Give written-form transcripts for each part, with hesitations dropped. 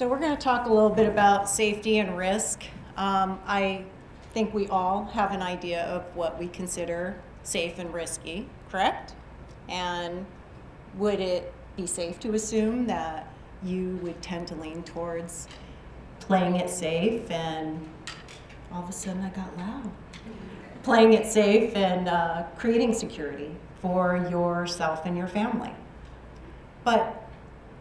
So we're going to talk a little bit about safety and risk. I think we all have an idea of what we consider safe and risky, correct? And would it be safe to assume that you would tend to lean towards playing it safe and all of a sudden I got loud. Playing it safe and creating security for yourself and your family. But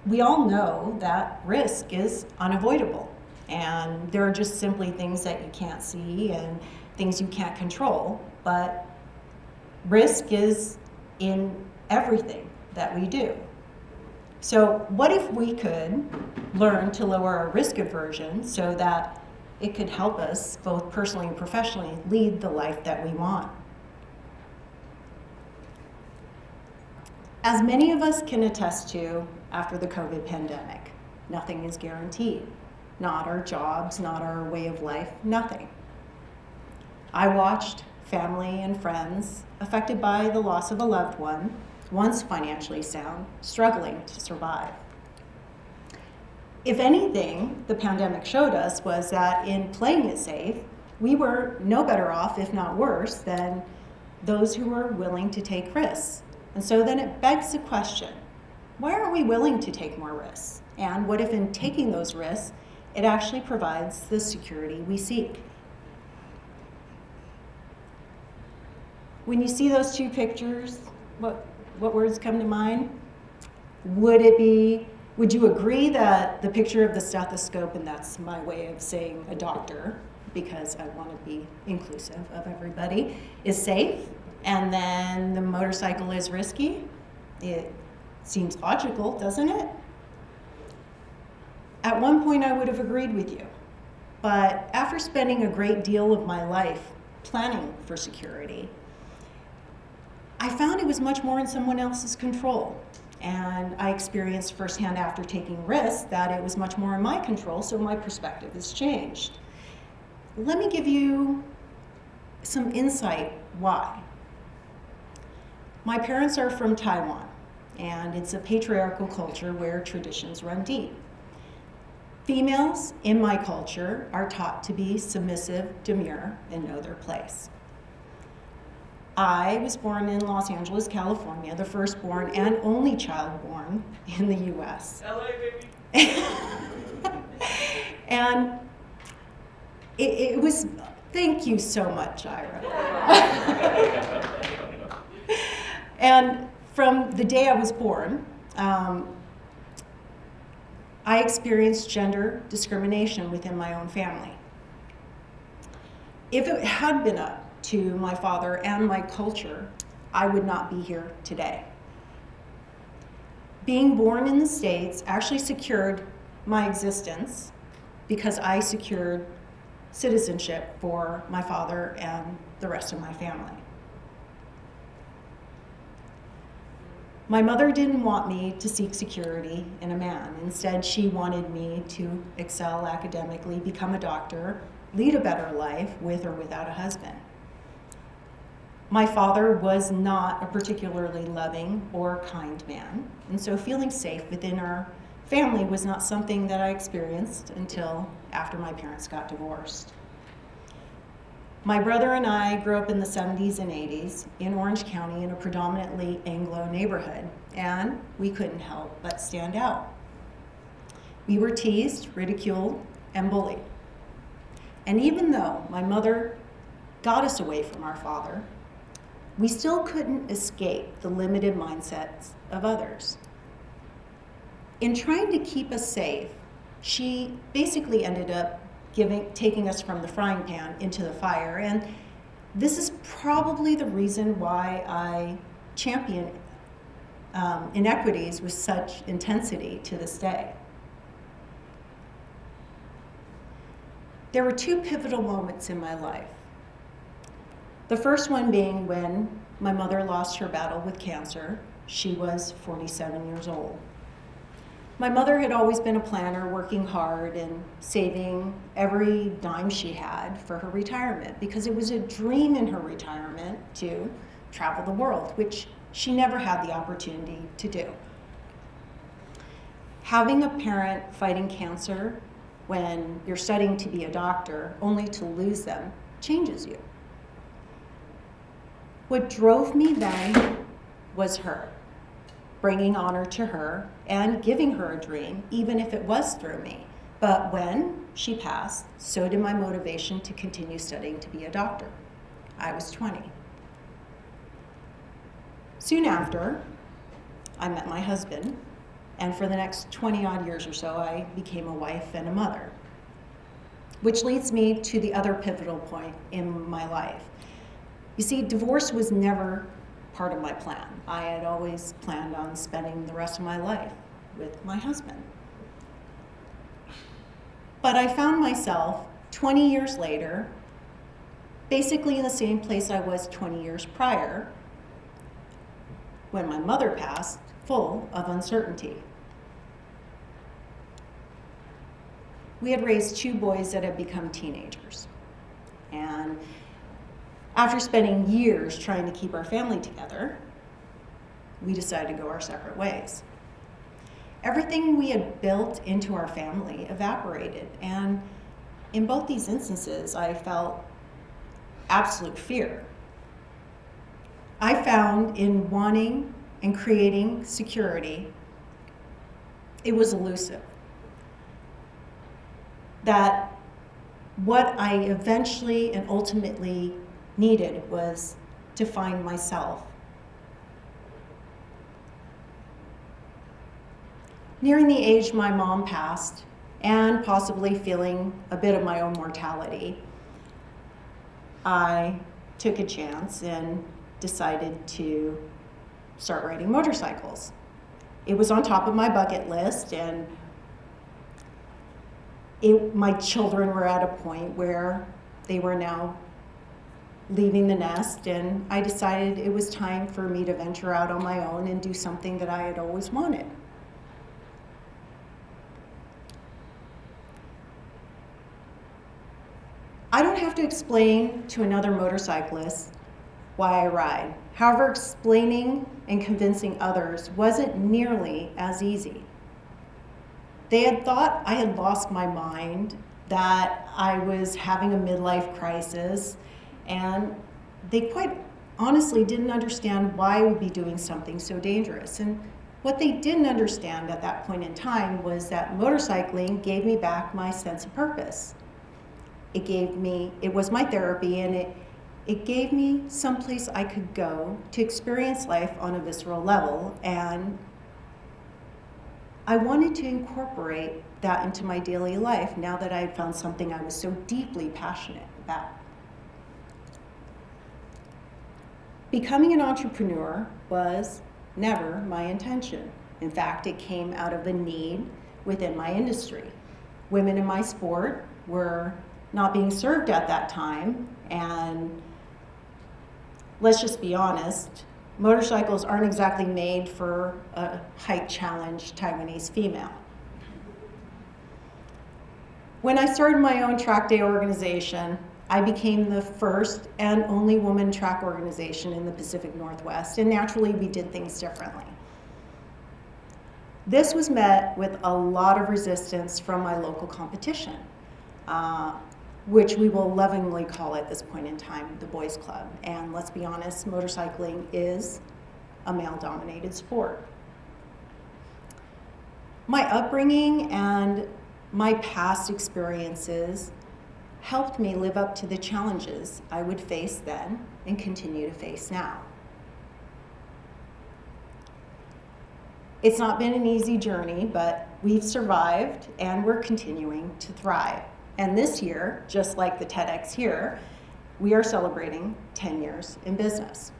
we all know that risk is unavoidable, and there are just simply things that you can't see and things you can't control, but risk is in everything that we do. So what if we could learn to lower our risk aversion so that it could help us both personally and professionally lead the life that we want? As many of us can attest to after the COVID pandemic, nothing is guaranteed. Not our jobs, not our way of life, nothing. I watched family and friends affected by the loss of a loved one, once financially sound, struggling to survive. If anything, the pandemic showed us was that in playing it safe, we were no better off, if not worse, than those who were willing to take risks. And so then it begs the question, why aren't we willing to take more risks? And what if in taking those risks, it actually provides the security we seek? When you see those two pictures, what words come to mind? Would you agree that the picture of the stethoscope, and that's my way of saying a doctor, because I want to be inclusive of everybody, is safe, and then the motorcycle is risky? It seems logical, doesn't it? At one point I would have agreed with you, but after spending a great deal of my life planning for security, I found it was much more in someone else's control. And I experienced firsthand after taking risks that it was much more in my control, so my perspective has changed. Let me give you some insight why. My parents are from Taiwan, and it's a patriarchal culture where traditions run deep. Females in my culture are taught to be submissive, demure, and know their place. I was born in Los Angeles, California, the firstborn and only child born in the U.S. LA, baby. And it was, thank you so much, Ira. And from the day I was born, I experienced gender discrimination within my own family. If it had been up to my father and my culture, I would not be here today. Being born in the States actually secured my existence because I secured citizenship for my father and the rest of my family. My mother didn't want me to seek security in a man. Instead, she wanted me to excel academically, become a doctor, lead a better life with or without a husband. My father was not a particularly loving or kind man, and so feeling safe within our family was not something that I experienced until after my parents got divorced. My brother and I grew up in the 70s and 80s in Orange County in a predominantly Anglo neighborhood, and we couldn't help but stand out. We were teased, ridiculed, and bullied. And even though my mother got us away from our father, we still couldn't escape the limited mindsets of others. In trying to keep us safe, she basically ended up taking us from the frying pan into the fire, and this is probably the reason why I champion inequities with such intensity to this day. There were two pivotal moments in my life. The first one being when my mother lost her battle with cancer. She was 47 years old. My mother had always been a planner, working hard and saving every dime she had for her retirement, because it was a dream in her retirement to travel the world, which she never had the opportunity to do. Having a parent fighting cancer when you're studying to be a doctor, only to lose them, changes you. What drove me then was her, bringing honor to her and giving her a dream, even if it was through me. But when she passed, so did my motivation to continue studying to be a doctor. I was 20. Soon after, I met my husband, and for the next 20 odd years or so, I became a wife and a mother. Which leads me to the other pivotal point in my life. You see, divorce was never part of my plan. I had always planned on spending the rest of my life with my husband. But I found myself 20 years later, basically in the same place I was 20 years prior, when my mother passed, full of uncertainty. We had raised 2 boys that had become teenagers. And after spending years trying to keep our family together, we decided to go our separate ways. Everything we had built into our family evaporated, and in both these instances, I felt absolute fear. I found in wanting and creating security, it was elusive. That what I eventually and ultimately needed was to find myself. Nearing the age my mom passed, and possibly feeling a bit of my own mortality, I took a chance and decided to start riding motorcycles. It was on top of my bucket list, and my children were at a point where they were now leaving the nest, and I decided it was time for me to venture out on my own and do something that I had always wanted. I don't have to explain to another motorcyclist why I ride. However, explaining and convincing others wasn't nearly as easy. They had thought I had lost my mind, that I was having a midlife crisis, and they quite honestly didn't understand why I would be doing something so dangerous. And what they didn't understand at that point in time was that motorcycling gave me back my sense of purpose. It was my therapy, and it gave me someplace I could go to experience life on a visceral level, and I wanted to incorporate that into my daily life now that I had found something I was so deeply passionate about. Becoming an entrepreneur was never my intention. In fact, it came out of a need within my industry. Women in my sport were not being served at that time, and let's just be honest, motorcycles aren't exactly made for a height-challenged Taiwanese female. When I started my own track day organization, I became the first and only woman track organization in the Pacific Northwest, and naturally we did things differently. This was met with a lot of resistance from my local competition, which we will lovingly call at this point in time the Boys Club. And let's be honest, motorcycling is a male-dominated sport. My upbringing and my past experiences helped me live up to the challenges I would face then and continue to face now. It's not been an easy journey, but we've survived and we're continuing to thrive. And this year, just like the TEDx here, we are celebrating 10 years in business.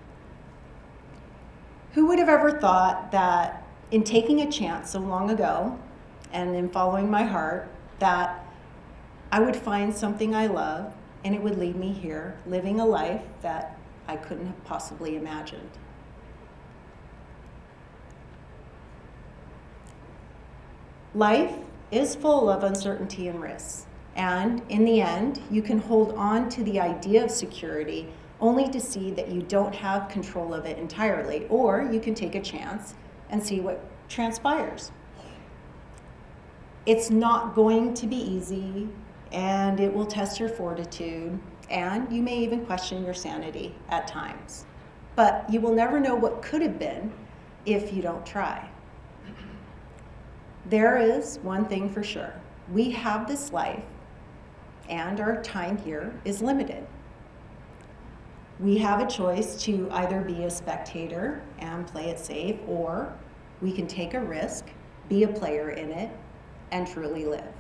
Who would have ever thought that in taking a chance so long ago and in following my heart, that I would find something I love and it would lead me here, living a life that I couldn't have possibly imagined. Life is full of uncertainty and risks. And in the end, you can hold on to the idea of security only to see that you don't have control of it entirely, or you can take a chance and see what transpires. It's not going to be easy, and it will test your fortitude, and you may even question your sanity at times. But you will never know what could have been if you don't try. There is one thing for sure. We have this life, and our time here is limited. We have a choice to either be a spectator and play it safe, or we can take a risk, be a player in it, and truly live.